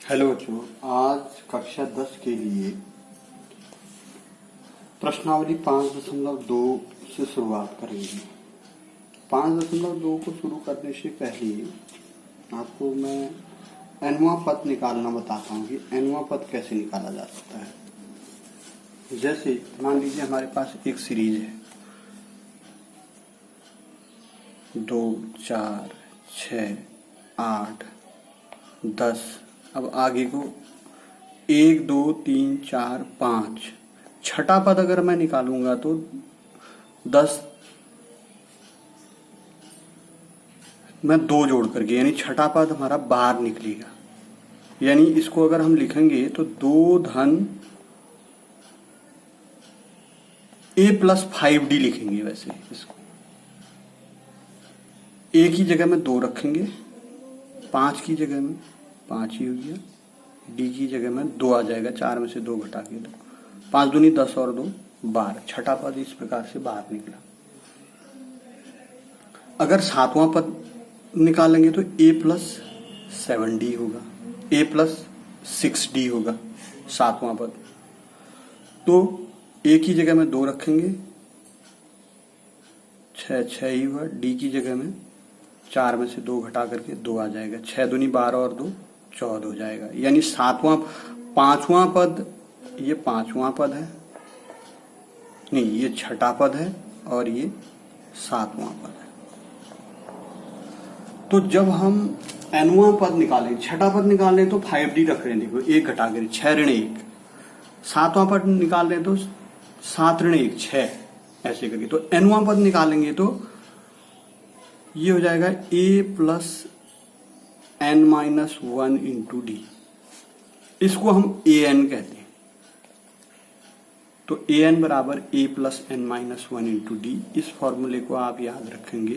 Hello बच्चों, आज कक्षा 10 के लिए प्रश्नावली 5.2 से शुरुआत करेंगे। 5.2 को शुरू करने से पहले आपको मैं एनवां पद निकालना बताता हूँ कि एनवां पद कैसे निकाला जा सकता है। जैसे मान लीजिए हमारे पास एक सीरीज है 2, 4, 6, 8, 10। अब आगे को 1, 2, 3, 4, 5 छठा पद अगर मैं निकालूंगा तो 10 में 2 जोड़ करके, यानी छठा पद हमारा बाहर निकलेगा। यानी इसको अगर हम लिखेंगे तो 2 धन a + 5d लिखेंगे। वैसे इसको a की जगह में 2 रखेंगे, 5 की जगह में 5 ही हो गया, d की जगह में 2 आ जाएगा, 4 में से 2 घटा के 2, 5 दूनी 10 और 2 12। छठा पद इस प्रकार से बाहर निकला। अगर सातवां पद निकालेंगे तो a + 7d होगा, a + 6d होगा सातवां पद। तो a की जगह में 2 रखेंगे, 6 ही हुआ, d की जगह में 4 में से 2 घटा करके 2 आ जाएगा, 6 दूनी 12 और 2 14 हो जाएगा। यानी पांचवां पद, ये पांचवां पद है, नहीं ये छठा पद है और ये सातवां पद है। तो जब हम एनवां पद निकालें, छठा पद निकाल लें तो 5d रख रहे हैं, देखो 1 घटा कर 6 ऋण 1। सातवां पद निकाल लें तो 7 ऋण 1 6, ऐसे करके। तो एनवां पद निकालेंगे तो ये हो जाएगा a + n - 1 × d। इसको हम an कहते हैं। तो an बराबर a + n - 1 × d। इस फॉर्मूले को आप याद रखेंगे।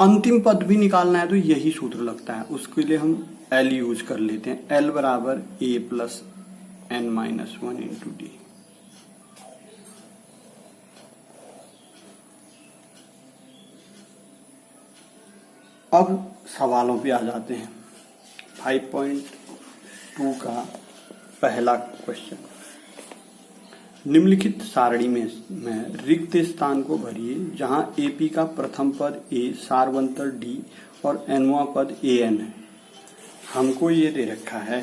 अंतिम पद भी निकालना है तो यही सूत्र लगता है, उसके लिए हम l यूज कर लेते हैं। l बराबर a + n - 1 × d। अब सवालों पे आ जाते हैं। 5.2 का पहला क्वेश्चन, निम्नलिखित सारणी में रिक्त स्थान को भरिए जहां AP का प्रथम पद A, सारवंतर D और nवां पद AN है। हमको ये दे रखा है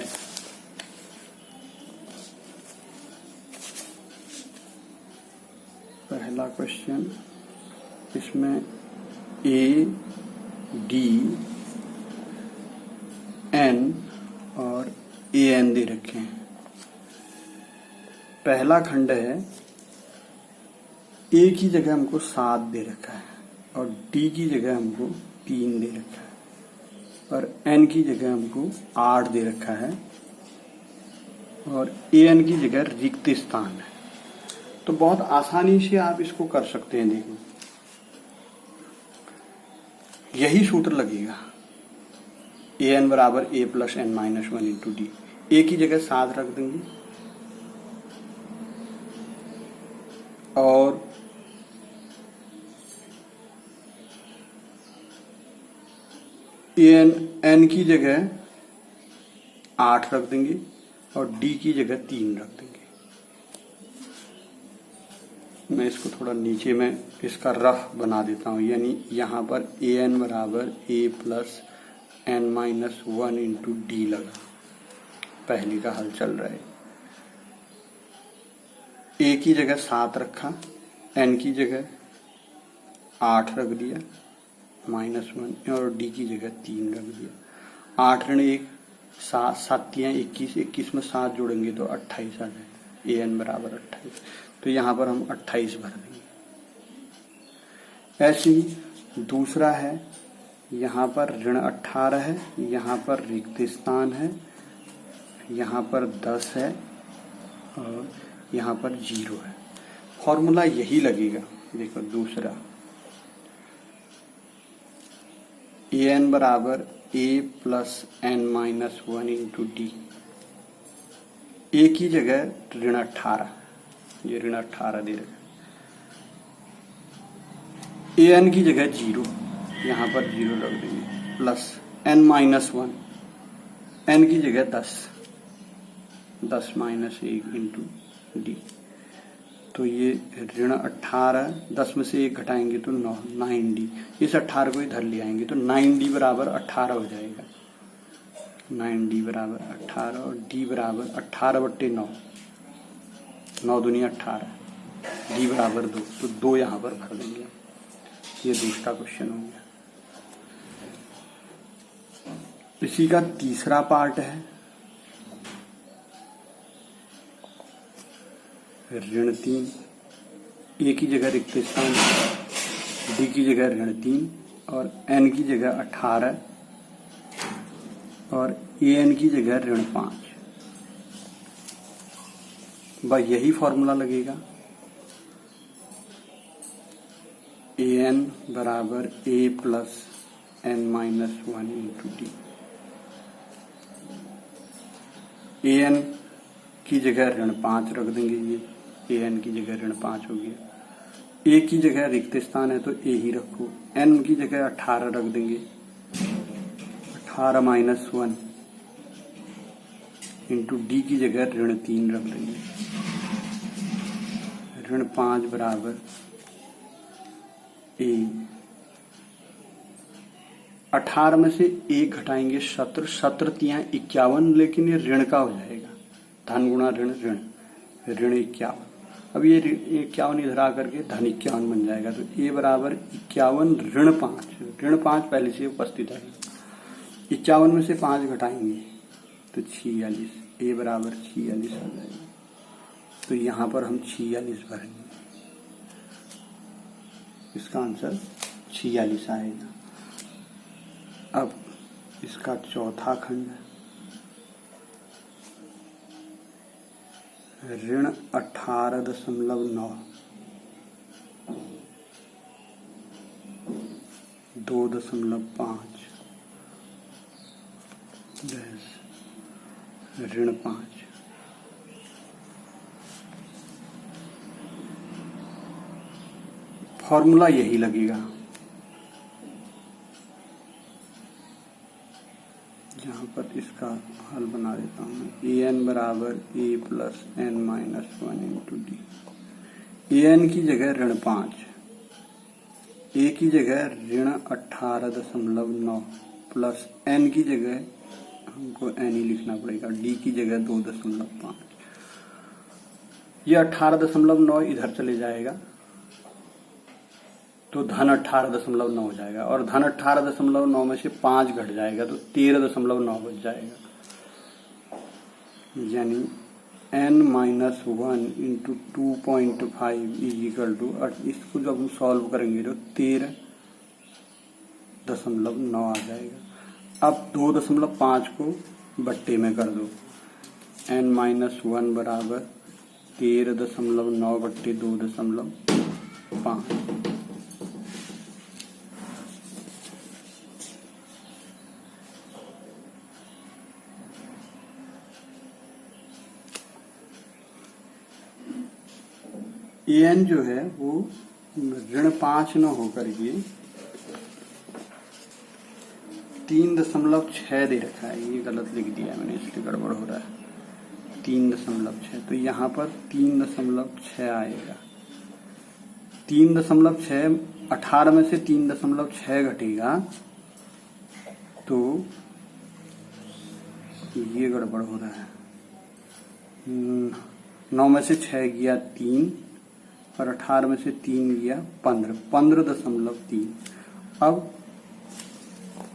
पहला क्वेश्चन, इसमें A, D, N और AN दे रखे हैं। पहला खंड है, A की जगह हमको 7 दे रखा है और D की जगह हमको 3 दे रखा है और N की जगह हमको 8 दे रखा है और AN की जगह रिक्त स्थान है। तो बहुत आसानी से आप इसको कर सकते हैं। देखो यही सूत्र लगेगा, an बराबर a + n - 1 × d। a की जगह 7 रख देंगे और n की जगह 8 रख देंगे और d की जगह 3 रख देंगे। मैं इसको थोड़ा नीचे में इसका रफ बना देता हूं। यानी यहां पर an बराबर a + n - 1 × d लगा। पहली का हल चल रहा है। a की जगह 7 रखा, n की जगह 8 रख दिया -1 और d की जगह 3 रख दिया। 8 ऋण 1 7, 7 21, 21 में 7 जोड़ेंगे तो 28 आ जाएगा। an बराबर 28। तो यहां पर हम 28 भर देंगे। ऐसे ही दूसरा है, यहां पर ऋण 18 है, यहां पर रिक्त स्थान है, यहां पर 10 है और यहां पर 0 है। फॉर्मूला यही लगेगा। देखो दूसरा, an बराबर a + n - 1 × d। a की जगह ऋण 18, ये ऋण 18 दे रखा है। an की जगह 0, यहां पर 0 रख देंगे, प्लस n-1, n की जगह 10 माइनस 1 इंटू डी। तो ये ऋण 18, 10 में से 1 घटाएंगे तो 9d। इस 18 को इधर ले आएंगे तो 9d बराबर 18 हो जाएगा। 9d बराबर 18 और d बराबर 18/9, 9 दूनी 18, d बराबर 2, तो 2 यहाँ पर भर देंगे। ये दूसरा क्वेश्चन हो गया। इसी का तीसरा पार्ट है ऋण 3, ए की जगह रिक्त स्थान, डी की जगह ऋण 3 और एन की जगह 18 और ए एन की जगह ऋण 5। बस यही फॉर्मूला लगेगा। ए एन बराबर A plus n-1 into D. A N की जगह ऋण 5 रख देंगे, ये ए एन की जगह ऋण 5 हो गया। ए की जगह रिक्त स्थान है तो ए ही रखो। एन की जगह 18 रख देंगे, 18 माइनस 1 इंटू डी की जगह ऋण 3 रख देंगे। ऋण 5 बराबर ए। 18 में से 1 घटाएंगे 17, 17 तिया 51, लेकिन ये ऋण का हो जाएगा। धन गुणा ऋण, ऋण 51। अब ये 51 इधर आकर के धन 51 बन जाएगा। तो ए बराबर 51 ऋण 5, ऋण 5 पहले से उपस्थित है। 51 में से 5 घटाएंगे तो 46, ए बराबर 46 आ जाएगा। तो यहाँ पर हम 46 भरेंगे, इसका आंसर 46 आएगा। अब इसका चौथा खंड है ऋण 18.9, 2.5 ऋण 5। फॉर्मूला यही लगेगा। यहाँ पर इसका हल बना देता हूँ। ए एन बराबर A plus n-1 into D. A N की जगह ऋण 5, ए की जगह ऋण 18.9 प्लस एन की जगह हमको एन ही लिखना पड़ेगा, डी की जगह 2.5। ये 18.9 इधर चले जाएगा तो धन 18.9 हो जाएगा और धन 18.9 में से 5 घट जाएगा तो 13.9 बच जाएगा। यानी n-1 into 2.5 is equal to, इसको जब हम सॉल्व करेंगे तो 13.9 आ जाएगा। अब 2.5 को बट्टे में कर दो। n-1 बराबर 13.9 बट्टे 2.5। ए एन जो है वो ऋण 5 न होकर के 3.6 दे रखा है। ये गलत लिख दिया है मैंने, इसलिए गड़बड़ हो रहा है। 3.6 तो यहाँ पर 3.6 आएगा। 3.6, 18 में से 3.6 घटेगा तो ये गड़बड़ हो रहा है। 9 में से 6 गया 3 और 18 में से 3 गया 15.3। अब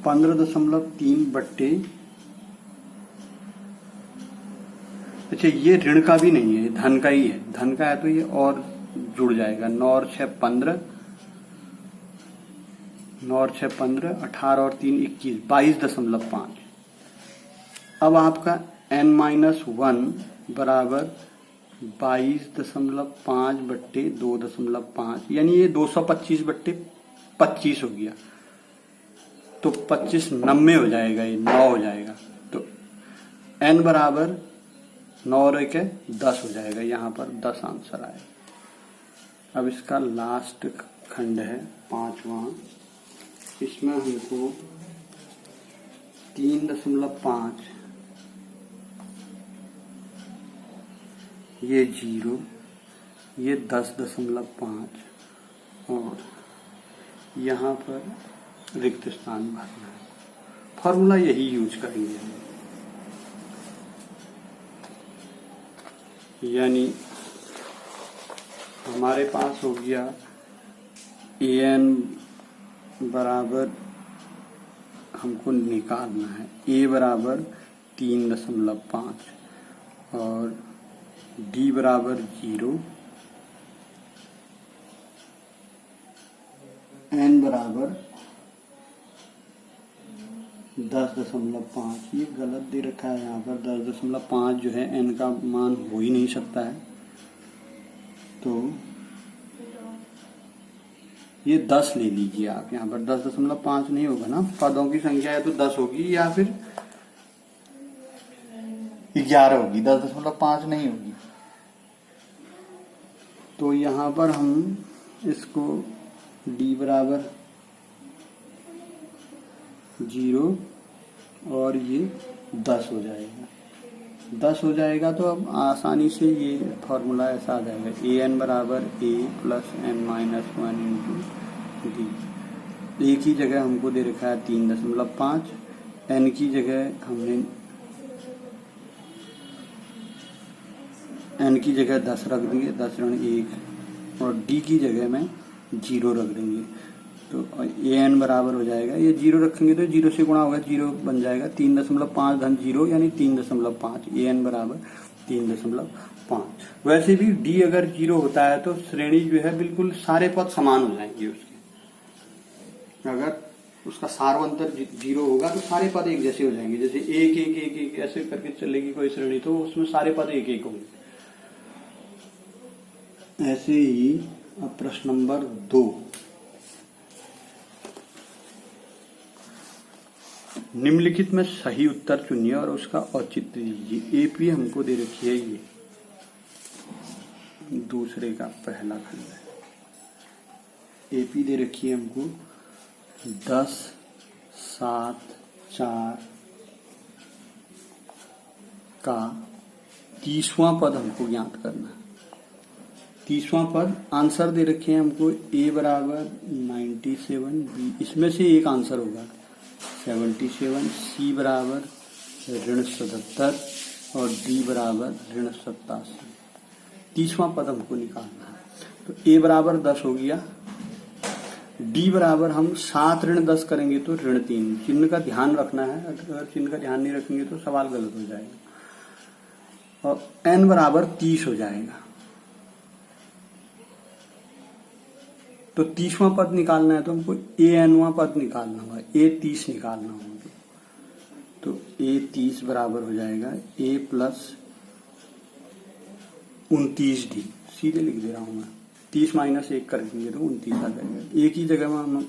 15.3 बट्टे, अच्छा ये ऋण का भी नहीं है, धन का ही है। धन का है तो ये और जुड़ जाएगा। 9 और 6 15, 9 और 6 15, 18 और 3 21, 22.5। अब आपका n-1 बराबर 22.5 बट्टे 2.5, यानी ये 225/25 हो गया। तो 25 90 हो जाएगा, ये 9 हो जाएगा। तो n बराबर 9 और 1 10 हो जाएगा। यहाँ पर 10 आंसर आएगा। अब इसका लास्ट खंड है 5वां। इसमें हमको 3.5, ये 0, ये 10.5 और यहाँ पर रिक्त स्थान भरना है। फॉर्मूला यही यूज करेंगे हम, यानी हमारे पास हो गया an बराबर हमको निकालना है a बराबर 3.5 और d बराबर 0, n बराबर 10.5। ये गलत दे रखा है यहाँ पर, 10.5 जो है n का मान हो ही नहीं सकता है, तो ये 10 ले लीजिए आप। यहाँ पर 10.5 नहीं होगा ना, पदों की संख्या है तो 10 होगी या फिर 11 होगी, 10.5 नहीं होगी। तो यहाँ पर हम इसको d बराबर 0 और ये 10 हो जाएगा, 10 हो जाएगा। तो अब आसानी से ये फॉर्मूला ऐसा आ जाएगा, an बराबर a plus n minus 1 into D. a की जगह हमको दे रखा है 3.5, n की जगह हमने n की जगह 10 रख देंगे, 10 ऋण 1, और d की जगह में 0 रख देंगे। तो an बराबर हो जाएगा, ये 0 रखेंगे तो 0 से गुणा होगा, 0 बन जाएगा 3.5 धन 0 यानी 3.5। an बराबर 3.5। वैसे भी d अगर 0 होता है तो श्रेणी जो है बिल्कुल सारे पद समान हो जाएंगे उसके। अगर उसका सार्वंतर 0 होगा तो सारे पद एक जैसे हो जाएंगे, जैसे 1 1 1 1 ऐसे करके चलेगी कोई श्रेणी, तो उसमें सारे पद एक एक होंगे। ऐसे ही अब प्रश्न नंबर 2, निम्नलिखित में सही उत्तर चुनिए और उसका औचित्य दीजिए। एपी हमको दे रखी है, ये दूसरे का पहला खंड है। एपी दे रखी है हमको 10 7 4 का 30वां पद हमको ज्ञात करना है। 30वां पद आंसर दे रखे हैं हमको, a बराबर 97, b इसमें से एक आंसर होगा 77, सी बराबर ऋण 77 और डी बराबर ऋण 87। 30वां पद हमको निकालना है। तो a बराबर 10 हो गया, डी बराबर हम 7 ऋण 10 करेंगे तो ऋण 3। चिन्ह का ध्यान रखना है, अगर चिन्ह का ध्यान नहीं रखेंगे तो सवाल गलत हो जाएगा। और n बराबर 30 हो जाएगा। तो 30वां पद निकालना है तो हमको an वां पद निकालना होगा, a30 निकालना होगा। तो a30 बराबर हो जाएगा a प्लस 29d, सीधे लिख दे रहा हूं मैं, 30 माइनस 1 कर देंगे तो 29 आ जाएगा। a की जगह में हम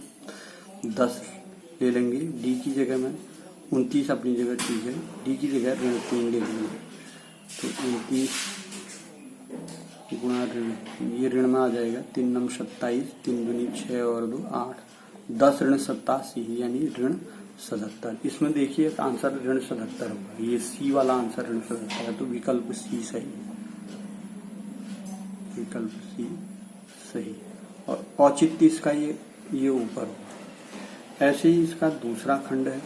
10 ले लेंगे, d की जगह में 29 अपनी जगह ठीक है, d की जगह ऋण 3 ले लेंगे। तो 29 गुणा ऋण, ये ऋण में आ जाएगा 3 9 27, 3 दूनी 6 और 2 8, 10 ऋण 87 यानी ऋण 77। इसमें देखिए आंसर ऋण 77 होगा, ये सी वाला आंसर ऋण 77 है, तो विकल्प सी सही है, विकल्प सी सही। और औचित्य इसका ये ऊपर होगा। ऐसे ही इसका दूसरा खंड है,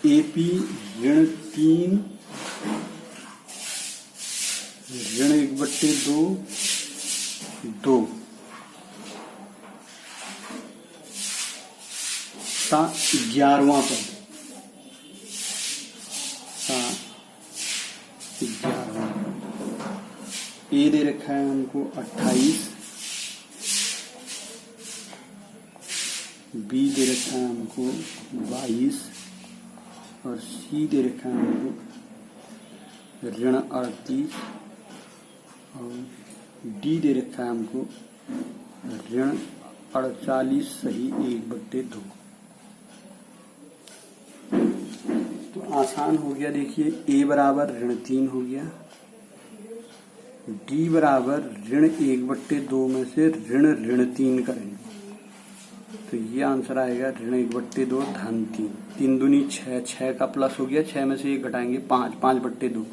एपी ऋण 3 ऋण 1/2 2 का 11वां पद, का 11वां पद। ए दे रखा है हमको 28, बी दे रखा है हमको 22 और सी दे रखा है हमको ऋण 38 और डी दे रखा है हमको ऋण 48 सही 1/2। तो आसान हो गया, देखिए a बराबर ऋण 3 हो गया, d बराबर ऋण 1/2 में से ऋण 3 करेंगे, तो ये आंसर आएगा ऋण 1/2 धन 3। 3 दूनी 6, 6 का प्लस हो गया, 6 में से 1 घटाएंगे 5, 5/2।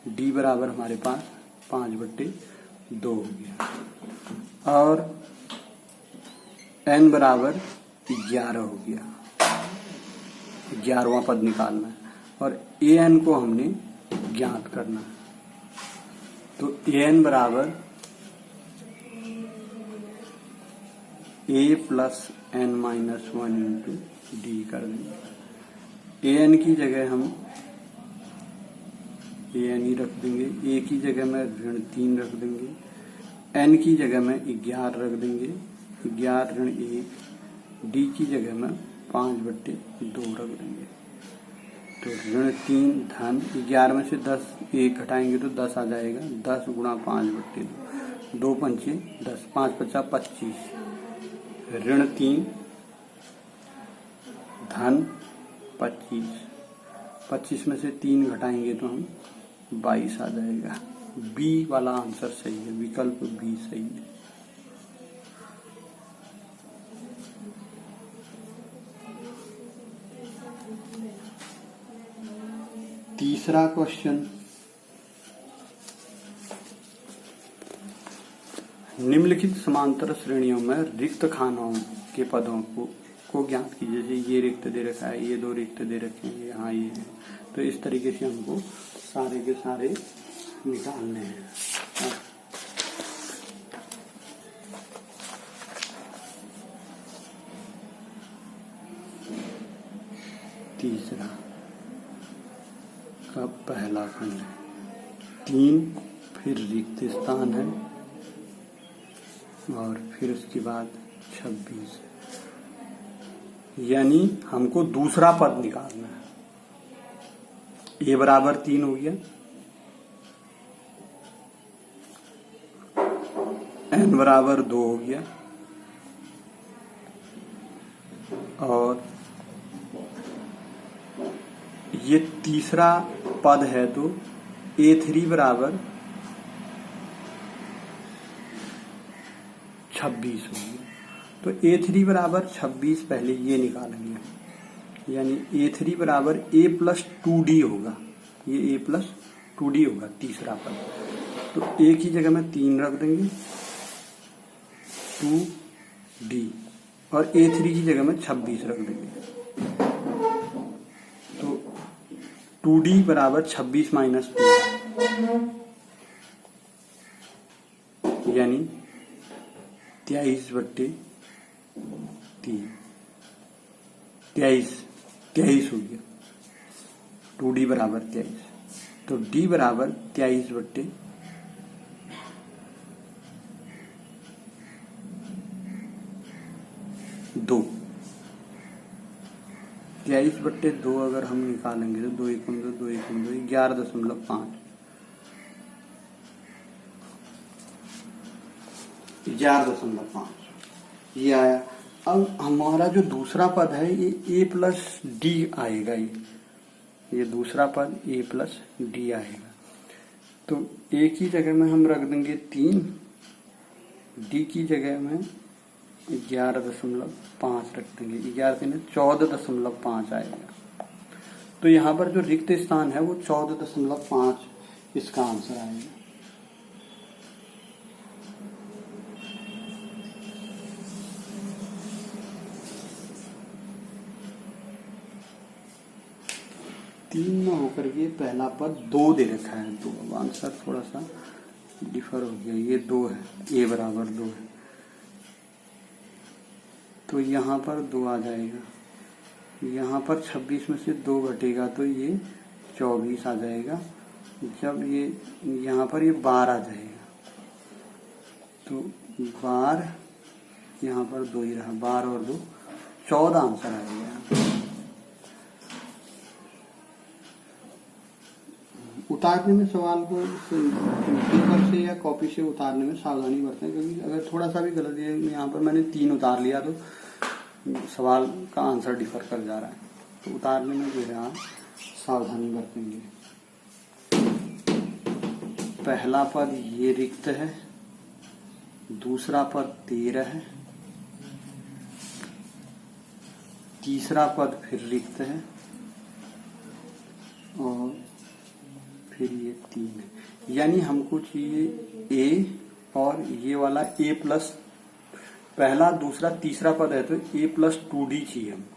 डी बराबर हमारे पास 5/2 हो गया। और एन बराबर 11 हो गया, 11वां पद निकालना है और ए एन को हमने ज्ञात करना है। तो ए एन बराबर A plus N minus 1 into D कर देंगे। ए एन की जगह हम ए एन ही रख देंगे, ए की जगह में ऋण 3 रख देंगे, एन की जगह में 11 रख देंगे, 11 ऋण 1, डी की जगह में 5/2 रख देंगे। तो ऋण 3 धन 11 में से 10 1 घटाएंगे तो 10 आ जाएगा, 10 गुणा 5/2, 2 पंचे 10, 5 पचा 25, ऋण 3 धन 25, 25 में से 3 घटाएंगे तो हम 22 आ जाएगा। बी वाला आंसर सही है, विकल्प बी सही है। तीसरा क्वेश्चन, निम्नलिखित समांतर श्रेणियों में रिक्त खानों के पदों को ज्ञात कीजिए। जैसे ये रिक्त दे रखा है, ये 2 रिक्त दे रखे हैं, यहाँ ये है। तो इस तरीके से हमको सारे के सारे निकालने हैं। तीसरा का पहला खंड है 3, फिर रिक्त स्थान है और फिर उसके बाद 26, यानी हमको दूसरा पद निकालना है। ए बराबर 3 हो गया, एन बराबर 2 हो गया और ये तीसरा पद है तो A3 बराबर 26 हो गया। तो A3 बराबर 26 पहले ये निकालेंगे, यानी A3 बराबर A प्लस 2D होगा, ये A प्लस 2D होगा तीसरा पद। तो A की जगह में 3 रख देंगे, 2D, और A3 की जगह में 26 रख देंगे। तो 2D बराबर 26 माइनस 2, यानी 23/3, 23 हो गया। 2D बराबर 23, तो D बराबर 23/2, दो 23/2 अगर हम निकालेंगे तो 2 एकम 2, 2 एकम 2, 11.5, 11.5 ये आया। अब हमारा जो दूसरा पद है ये A प्लस डी आएगा, ये दूसरा पद A प्लस डी आएगा। तो A की जगह में हम रख देंगे 3, D की जगह में 11.5 रख देंगे, 11 14.5 आएगा। तो यहाँ पर जो रिक्त स्थान है वो 14.5 इसका आंसर आएगा। तीन में होकर के पहला पद 2 दे रखा है, तो अब आंसर थोड़ा सा डिफर हो गया। ये 2 है, A बराबर 2 है, तो यहाँ पर 2 आ जाएगा। यहाँ पर 26 में से 2 घटेगा तो ये 24 आ जाएगा। जब ये यहाँ पर ये 12 आ जाएगा, तो 12, यहाँ पर 2 ही रहा, 12 और 2 14 आंसर आएगा। उतारने में सवाल को पेपर से या कॉपी से उतारने में सावधानी बरतें, क्योंकि अगर थोड़ा सा भी गलत है, यहाँ पर मैंने 3 उतार लिया तो सवाल का आंसर डिफर कर जा रहा है। तो उतारने में जो है सावधानी बरतेंगे। पहला पद ये रिक्त है, दूसरा पद 13 है तीसरा पद फिर रिक्त है और फिर ये 3 है, यानी हमको चाहिए ए और ये वाला ए प्लस पहला दूसरा तीसरा पद है तो ए प्लस 2d चाहिए हमको।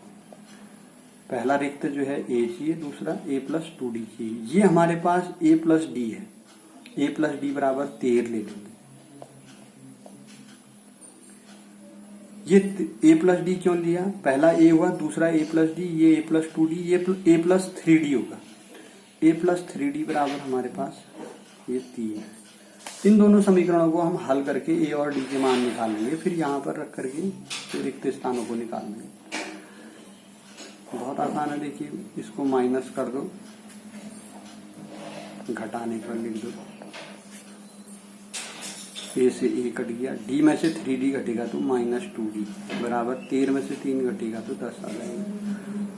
पहला रिक्त जो है ए चाहिए, दूसरा ए प्लस 2d चाहिए। ये हमारे पास ए प्लस डी है, ए प्लस डी बराबर 13 ले लेंगे। ये ए प्लस डी क्यों लिया, पहला ए हुआ, दूसरा ए प्लस डी, ये ए प्लस 2d, ये ए प्लस 3d होगा। ए प्लस 3d बराबर हमारे पास ये 3 है। इन दोनों समीकरणों को हम हल करके ए और डी के मान निकाल लेंगे, फिर यहाँ पर रख करके रिक्त स्थानों को निकाल लेंगे। बहुत आसान है, देखिए इसको माइनस कर दो, घटाने पर लिख दो, ए से ए कट गया, डी में से 3d घटेगा तो -2d बराबर 13 में से 3 घटेगा तो 10 आ जाएगा।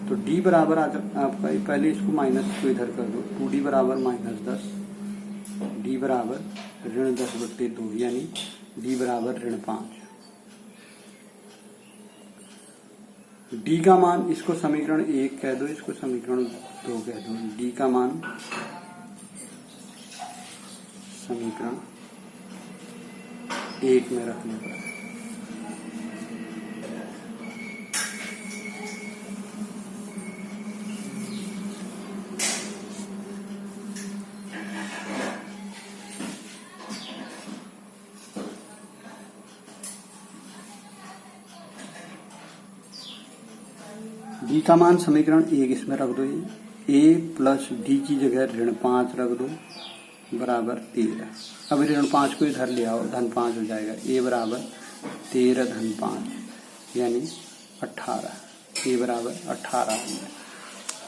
तो d बराबर आपका पहले इसको माइनस को इधर कर दो, 2d बराबर -10, d बराबर -10/2 यानी d बराबर -5। d का मान, इसको समीकरण 1 कह दो, इसको समीकरण 2 कह दो। d का मान समीकरण 1 में रखने पर d का मान समीकरण 1 इसमें रख दो, a प्लस डी की जगह -5 रख दो बराबर 13। अब -5 को इधर ले आओ, -5 हो जाएगा, a बराबर 13 - 5 यानी 18, a बराबर 18।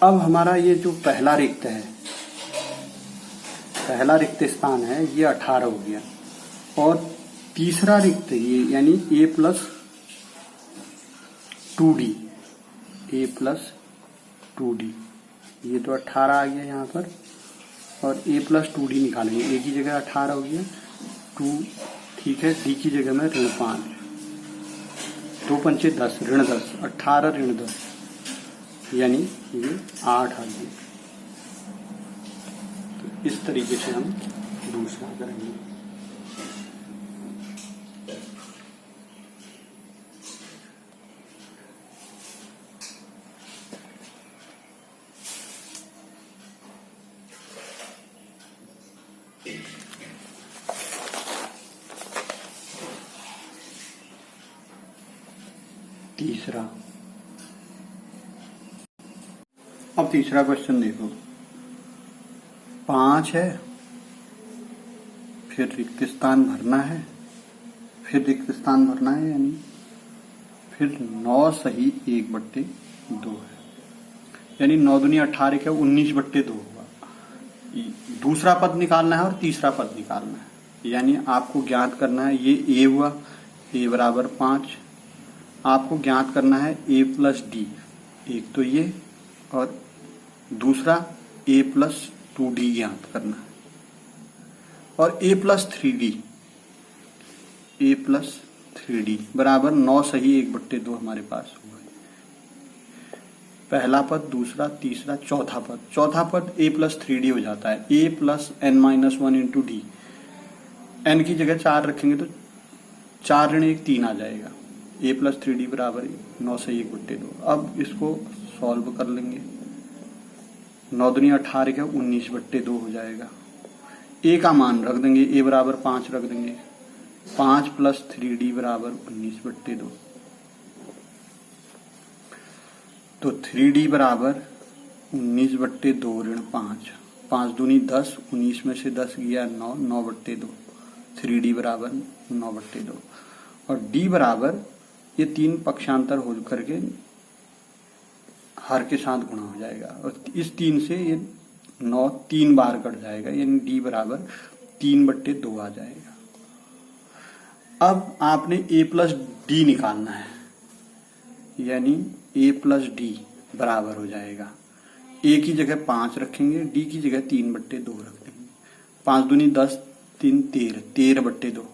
अब हमारा ये जो पहला रिक्त है, पहला रिक्त स्थान है ये 18 हो गया, और तीसरा रिक्त ये यानी a plus 2d, a plus 2d, ये तो 18 आ गया यहाँ पर, और a प्लस 2d निकालेंगे, a की जगह 18 हो गया, 2 ठीक है, d की जगह में -5, 2 पंचे 10, -10, 18 -10 यानी ये 8 आ गया। तो इस तरीके से हम दूसरा करेंगे। तीसरा, अब तीसरा क्वेश्चन देखो, 5 है, फिर रिक्त स्थान भरना है, फिर रिक्त स्थान भरना है, यानी फिर 9 सही 1/2 है, यानी 9 दूनी 18 क्या 19/2 होगा। दूसरा पद निकालना है और तीसरा पद निकालना है, यानी आपको ज्ञात करना है, ये a हुआ, a बराबर 5, आपको ज्ञात करना है a प्लस डी, एक तो ये, और दूसरा a प्लस 2d ज्ञात करना है, और a plus 3d, a plus 3d बराबर 9 सही 1/2 हमारे पास हुआ है। पहला पद, दूसरा, तीसरा, चौथा पद। चौथा पद a प्लस 3d हो जाता है, a plus n-1 into D, n की जगह 4 रखेंगे तो 4 ऋण 1 3 आ जाएगा, a प्लस 3d बराबर 9 सही 1/2। अब इसको सॉल्व कर लेंगे, 9 दूनी 18 का 19/2 हो जाएगा। a का मान रख देंगे, a बराबर 5 रख देंगे, 5 प्लस 3d बराबर 19/2, तो 3d बराबर 19/2 ऋण 5, 5 दूनी 10, 19 में से 10 गया 9, 9/2, 3d बराबर 9/2, और d बराबर ये 3 पक्षांतर हो करके हर के साथ गुणा हो जाएगा, और इस 3 से ये 9 3 बार कट जाएगा, यानी d बराबर 3/2 आ जाएगा। अब आपने a प्लस डी निकालना है, यानी a प्लस डी बराबर हो जाएगा, a की जगह 5 रखेंगे, d की जगह 3/2 रख देंगे, 5 दूनी 10, 3 13, 13/2,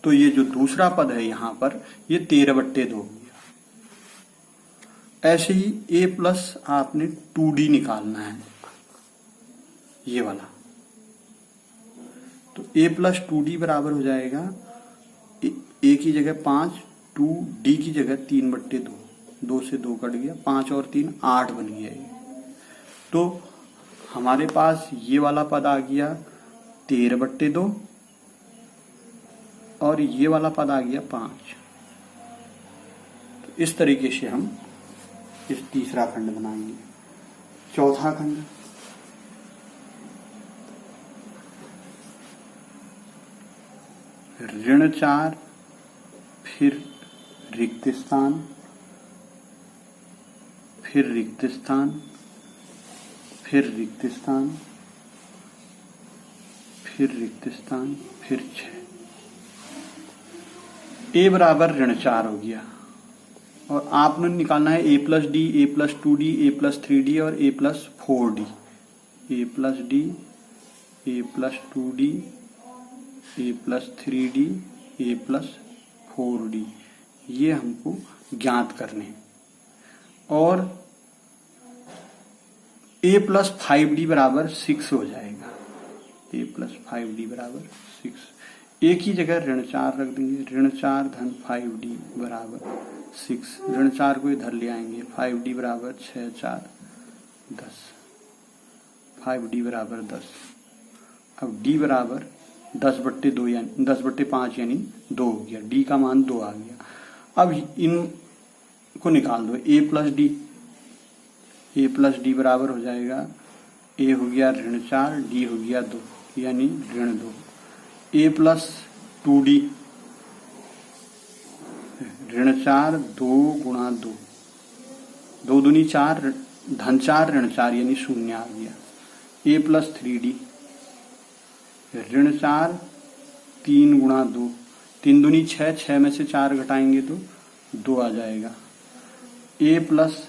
तो ये जो दूसरा पद है यहाँ पर ये 13/2 हो गया। ऐसे ही a प्लस आपने 2d निकालना है, ये वाला। तो a प्लस 2d बराबर हो जाएगा a की जगह 5, 2d की जगह 3/2, 2 से 2 कट गया, 5 और 3 8 बन गया ये। तो हमारे पास ये वाला पद आ गया 13/2 और ये वाला पद आ गया 5। तो इस तरीके से हम इस तीसरा खंड बनाएंगे। चौथा खंड, ऋण 4 फिर रिक्त स्थान, फिर रिक्त स्थान, फिर रिक्त स्थान, फिर रिक्त स्थान, फिर 6। a बराबर ऋण 4 हो गया और आपने निकालना है a plus D, a plus 2d, a plus 3d और a plus 4d। a plus D, a plus 2d, a plus 3d, a plus 4d, ये हमको ज्ञात करने हैं। और a प्लस 5d बराबर 6 हो जाएगा। a प्लस 5d बराबर 6। a की जगह ऋण 4 रख देंगे, ऋण 4 धन 5d बराबर 6। ऋण 4 को इधर ले आएंगे, 5d बराबर 6 4 10, 5d बराबर 10। अब d बराबर 10/2 यानी 10/5 यानी 2 हो गया, d का मान 2 आ गया। अब इनको निकाल दो, a plus D, a plus D बराबर हो जाएगा, a हो गया ऋण 4, d हो गया 2 यानी ऋण 2। a प्लस 2d, ऋण 4 2 गुणा 2, 2 दूनी 4, धन 4 ऋण 4 यानी 0 आ गया। a प्लस 3d, ऋण 4 3 गुणा 2, 3 दूनी 6, 6 में से 4 घटाएंगे तो 2 आ जाएगा। a प्लस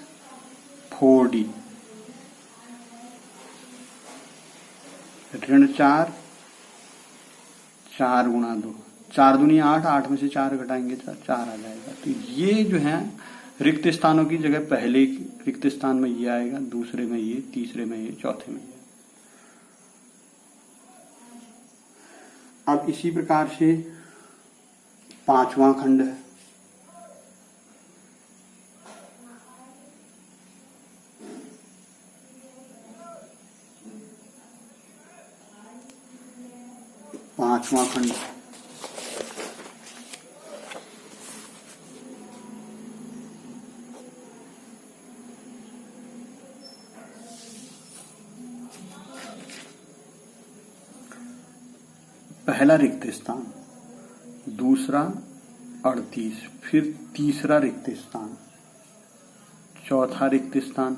4d, ऋण 4 4 गुणा 2, 4 दूनी 8, 8 में से 4 घटाएंगे तो 4 आ जाएगा। तो ये जो है रिक्त स्थानों की जगह पहले रिक्त स्थान में ये आएगा, दूसरे में ये, तीसरे में ये, चौथे में ये। अब इसी प्रकार से पांचवा खंड है। पांचवा खंड, पहला रिक्त स्थान, दूसरा 38, फिर तीसरा रिक्त स्थान, चौथा रिक्त स्थान,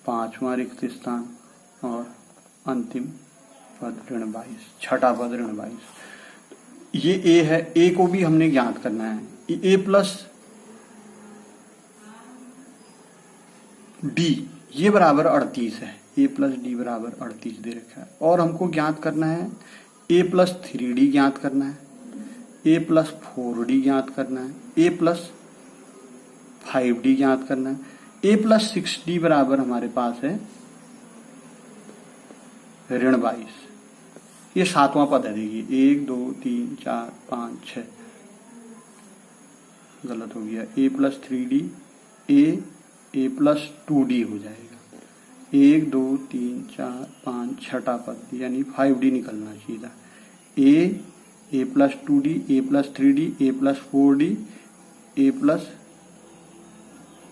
पांचवा रिक्त स्थान और अंतिम पद ऋण 22, छठा पद ऋण 22। ये a है, a को भी हमने ज्ञात करना है। a प्लस d ये बराबर 38 है, a प्लस डी बराबर 38 दे रखा है। और हमको ज्ञात करना है a प्लस 3d ज्ञात करना है, a प्लस 4d ज्ञात करना है, a प्लस 5d ज्ञात करना है, a प्लस 6d बराबर हमारे पास है ऋण 22। ये सातवां पद है, देखिए 1 2 3 4 5 6, गलत हो गया। a plus 3d, a plus 2d हो जाएगा। 1 2 3 4 5 छठा पद यानी 5d निकलना चाहिए। a plus 2d, a plus 3d, a plus 4d, a plus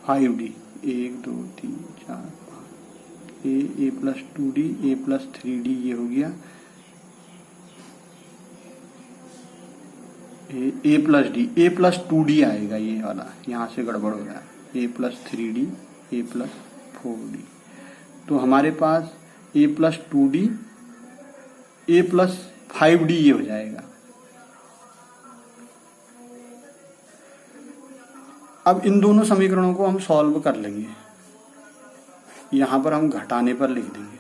5d, 1 2 3 4 5, a plus 2d, a plus 3d ये हो गया। a plus D, a plus 2d आएगा, ये वाला यहां से गड़बड़ हो रहा है। a plus 3d, a plus 4d, तो हमारे पास a plus 2d, a plus 5d ये हो जाएगा। अब इन दोनों समीकरणों को हम सॉल्व कर लेंगे। यहां पर हम घटाने पर लिख देंगे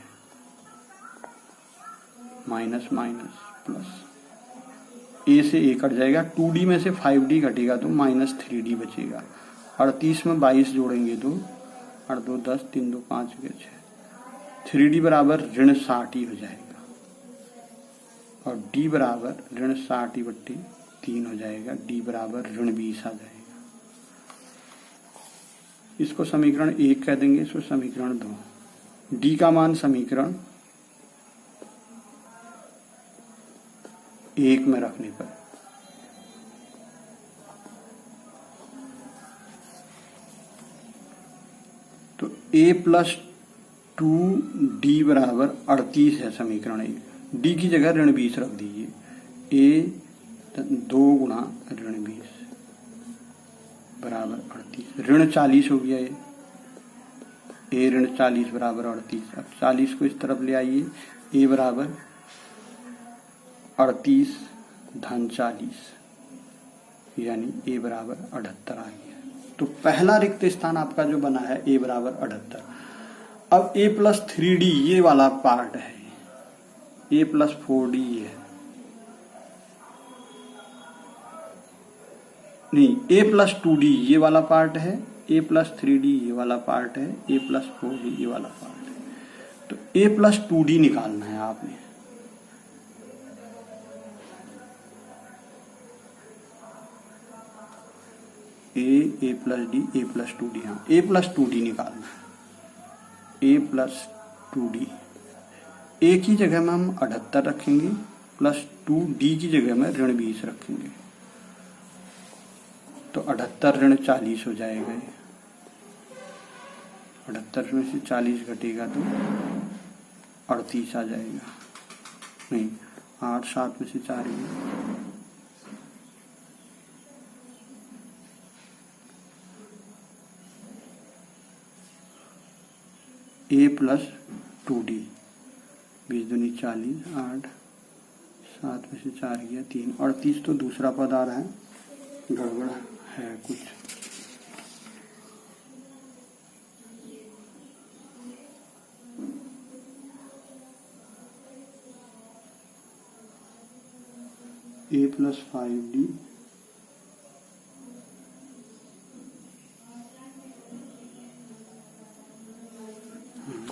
माइनस माइनस प्लस, a से a कट जाएगा, 2d में से 5d घटेगा तो माइनस 3d बचेगा। 38 में 22 जोड़ेंगे तो 8 2 10 3 2 5 6 3D बराबर ऋण 60 ही हो जाएगा और D बराबर ऋण 60/3 हो जाएगा। D बराबर ऋण 20 आ जाएगा। इसको समीकरण 1 कह देंगे, इसको समीकरण 2। D का मान समीकरण 1 में रखने पर तो a+2d बराबर 38 है समीकरण 1। d की जगह ऋण 20 रख दीजिए। a 2 गुणा ऋण 20 बराबर 38। ऋण 40 हो गया ये। a ऋण 40 बराबर 38। अब 40 को इस तरफ ले आइए। a बराबर 38 धन 40 यानी a बराबर 78 आ गया। तो पहला रिक्त स्थान आपका जो बना है a बराबर 78। अब a+3d ये वाला पार्ट है, a+4d है, नहीं a+2d ये वाला पार्ट है, a+3d ये वाला पार्ट है, a+4d ये वाला पार्ट है। तो a+2d निकालना है आपने। a+d हाँ a+2d निकालना है। a+2d a की जगह में हम 78 रखेंगे प्लस 2d की जगह में ऋण 20 रखेंगे तो 78 ऋण 40 हो जाएगा। 78 में से 40 घटेगा तो 38 आ जाएगा। नहीं 8 7 में से 4 a+2d 20 दूनी 40 8 7 में से 4 गया 3 38 तो दूसरा पद आ रहा है, गड़बड़ है कुछ। a+5d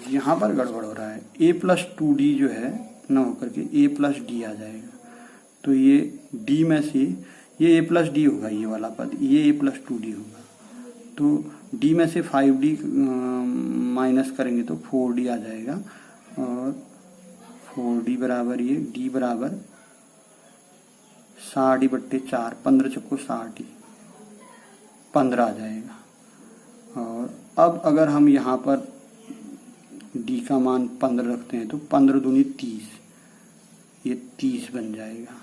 यहाँ पर गड़बड़ हो रहा है। a+2d जो है न होकर के a+d आ जाएगा तो ये d में से ये a+d होगा, ये वाला पद ये a+2d होगा। तो d में से 5d माइनस करेंगे तो 4d आ जाएगा और 4d बराबर ये d बराबर 60/4 15 चक्को 60 15 आ जाएगा। और अब अगर हम यहाँ पर d का मान 15 रखते हैं तो 15 दूनी 30, ये 30 बन जाएगा।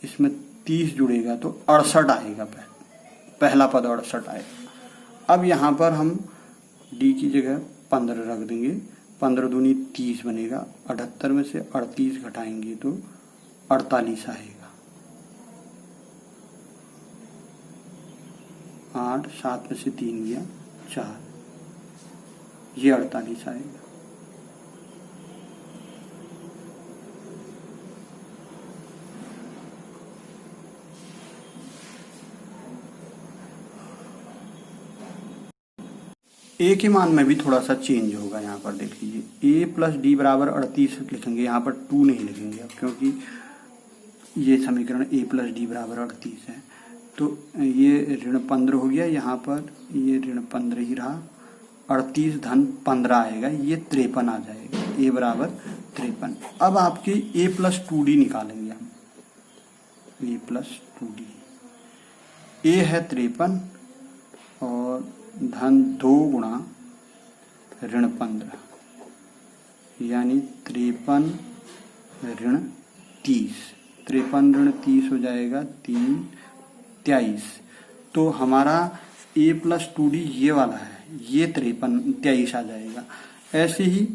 इसमें 30 जुड़ेगा तो 68 आएगा, पहला पद 68 आएगा। अब यहाँ पर हम d की जगह 15 रख देंगे, 15 दूनी 30 बनेगा। 78 में से 38 घटाएंगे तो 48 आएगा। 8 7 में से 3 गया 4, ये 48 आएगा। ए के मान में भी थोड़ा सा चेंज होगा। यहाँ पर देख लीजिए a+d बराबर 38 लिखेंगे, यहाँ पर 2 नहीं लिखेंगे अब, क्योंकि ये समीकरण a+d बराबर 38 है। तो ये ऋण 15 हो गया, यहाँ पर ये ऋण 15 ही रहा। 38 धन 15 आएगा, ये 53 आ जाएगा। a बराबर 53। अब आपके a+2d निकालेंगे हम। a+2d a है 53 और धन 2 गुणा ऋण 15 यानी 53 ऋण 30। 53 ऋण 30 हो जाएगा 3 23। तो हमारा a+2d ये वाला है, ये 23 आ जाएगा। ऐसे ही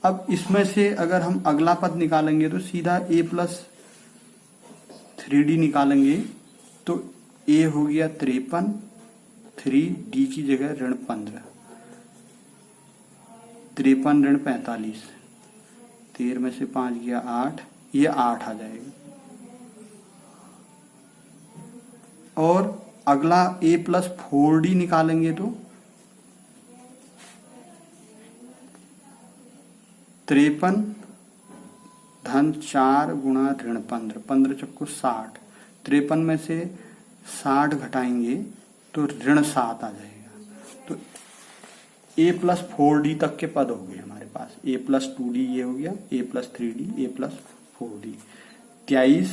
अब इसमें से अगर हम अगला पद निकालेंगे तो सीधा a+3d निकालेंगे तो a हो गया 53, 3d की जगह ऋण 15, 53 ऋण 45, 13 में से 5 गया 8, ये 8 आ जाएगा। और अगला a प्लस 4d निकालेंगे तो 53 धन 4 गुणा ऋण 15, 15 चक्को 60, 53 में से 60 घटाएंगे तो ऋण 7 आ जाएगा। तो a प्लस 4d तक के पद हो गए हमारे पास, a प्लस 2d ये हो गया, a plus 3d, a plus 4d, 23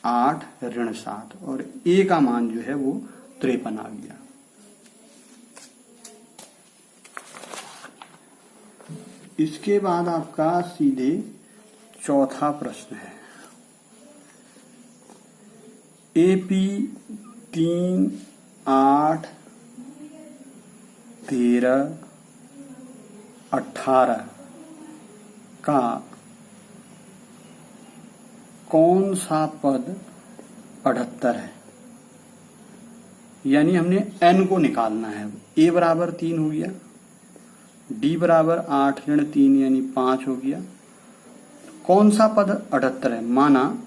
8 ऋण 7 और a का मान जो है वो 53 आ गया। इसके बाद आपका सीधे चौथा प्रश्न है। AP 3 8 13 18 का कौन सा पद 78 है? यानी हमने n को निकालना है। a बराबर 3 हो गया, d बराबर 8 ऋण 3 यानी 5 हो गया। कौन सा पद 78 है? माना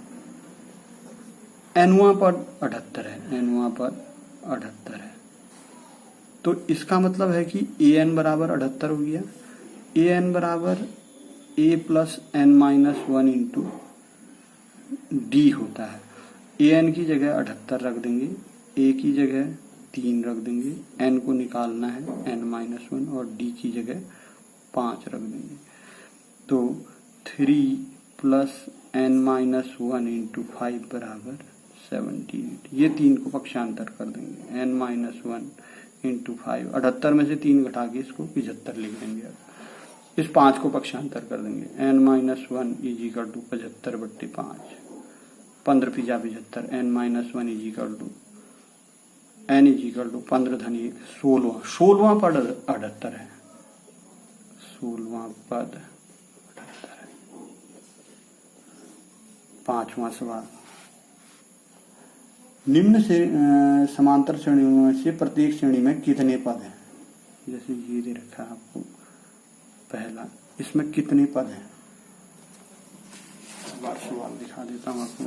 nवां पद 78 है, nवां पद 78 है, तो इसका मतलब है कि an बराबर 78 हो गया। an बराबर a plus n minus 1 into D होता है। an की जगह 78 रख देंगे, a की जगह 3 रख देंगे, n को निकालना है n माइनस 1 और d की जगह 5 रख देंगे। तो 3 प्लस n माइनस 1 इंटू 5 बराबर 78। ये 3 को पक्षांतर कर देंगे, n माइनस 1 इंटू 5, 78 में से 3 घटा के इसको 75 लिख देंगे। अब इस 5 को पक्षांतर कर देंगे, n minus 1 is equal to 75/5, 15 पिजा 75, n minus 1 is equal to n is equal to 15 धन 1 16, 16वां पद 78 है, 16वां पद 78 है। 5वां सवाल, निम्न से समांतर श्रेणियों में से प्रत्येक श्रेणी में कितने पद हैं? जैसे ये दे रखा है आपको पहला, इसमें कितने पद हैं? सवाल दिखा देता हूं आपको।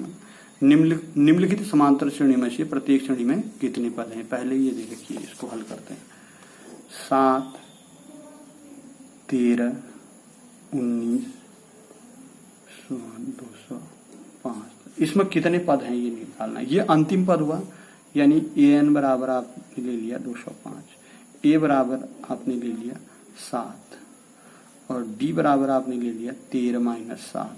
निम्नलिखित समांतर श्रेणी में से प्रत्येक श्रेणी में कितने पद हैं? पहले ये दे रखिए, इसको हल करते हैं। 7 13 19 205, इसमें कितने पद हैं ये निकालना है। ये अंतिम पद हुआ, यानी an बराबर आपने ले लिया 205, a बराबर आपने ले लिया 7 और d बराबर आपने ले लिया 13 माइनस 7,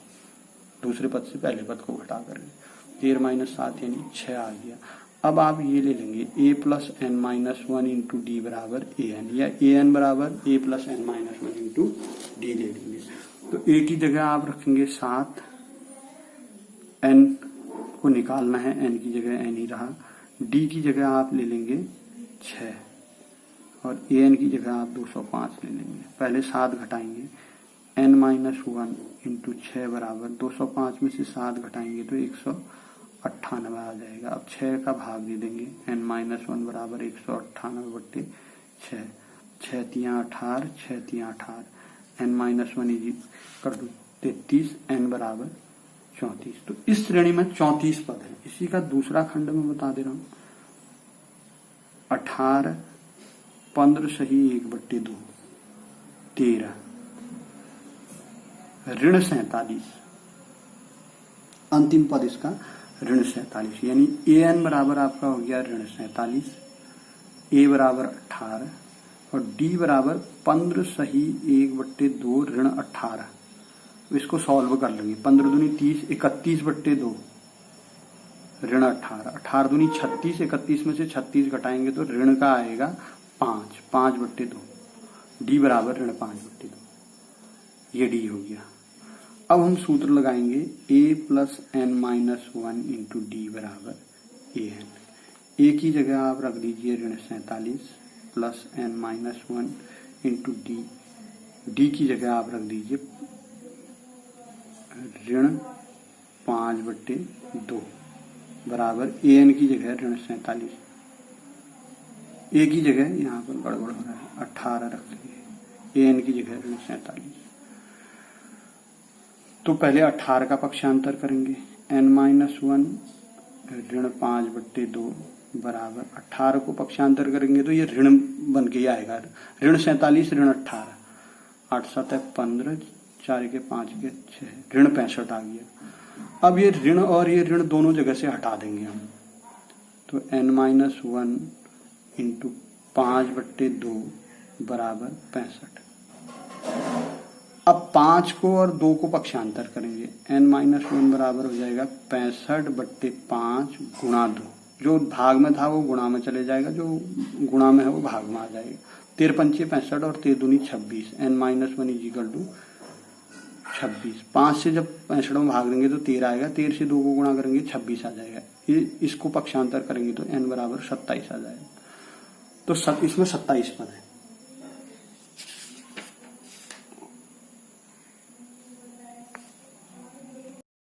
दूसरे पद से पहले पद को घटा करके 13 माइनस 7 यानी 6 आ गया। अब आप ये ले लेंगे a plus n minus 1 into D बराबर an, या an बराबर a plus n minus 1 into D ले लेंगे। तो a की जगह आप रखेंगे 7, n को निकालना है, n की जगह n ही रहा, d की जगह आप ले लेंगे 6 और an की जगह आप 205 ले लेंगे। पहले 7 घटाएंगे, n माइनस 1 इंटू 6 बराबर 205 में से 7 घटाएंगे तो 198 आ जाएगा। अब 6 का भाग दे देंगे, n माइनस 1 बराबर 198/6, 6 तियां 18, 6 तियां 18, n माइनस 1 इज कर दो 33, n बराबर 34। तो इस श्रेणी में 34 पद है। इसी का दूसरा खंड में बता दे रहा हूं, 18 15 सही 1/2, 13 ऋण 47, अंतिम पद इसका ऋण 47, यानी an बराबर आपका हो गया ऋण 47, a बराबर 18 और d बराबर 15 सही 1/2 ऋण 18। इसको सॉल्व कर लेंगे, 15 दूनी 30, 31/2 ऋण 18, 18 दूनी 36, 31 में से 36 घटाएंगे तो ऋण का आएगा 5, 5/2, d बराबर ऋण 5/2, ये d हो गया। अब हम सूत्र लगाएंगे a plus n minus 1 into D बराबर an। a की जगह आप रख दीजिए ऋण 47 plus n minus 1 into D, D की जगह आप रख दीजिए ऋण 5/2 बराबर an की जगह ऋण 47, a की जगह यहाँ पर गड़बड़ हो रहा है, 18 रख लीजिए, an की जगह ऋण 47। तो पहले 18 का पक्षांतर करेंगे, n माइनस 1 ऋण 5/2 बराबर 18 को पक्षांतर करेंगे तो ये ऋण बन के आएगा, ऋण 47 ऋण 18, 8 7 है 15, 4 के 5 के 6, ऋण 65 आ गया। अब ये ऋण और ये ऋण दोनों जगह से हटा देंगे हम, तो n-1 इंटू 5/2 बराबर 65। अब 5 को और 2 को पक्षांतर करेंगे, n-1 बराबर हो जाएगा 65/5 गुणा 2, जो भाग में था वो गुणा में चले जाएगा, जो गुणा में है वो भाग में आ जाएगा। 13 पंचे 65 और 13 दूनी 26, n-1 इजिकल टू 26। 5 से जब 65 में भाग देंगे तो 13 आएगा, 13 से 2 को गुणा करेंगे 26 आ जाएगा, इसको पक्षांतर करेंगे तो n बराबर 27 आ जाएगा। तो इसमें 27 पद है।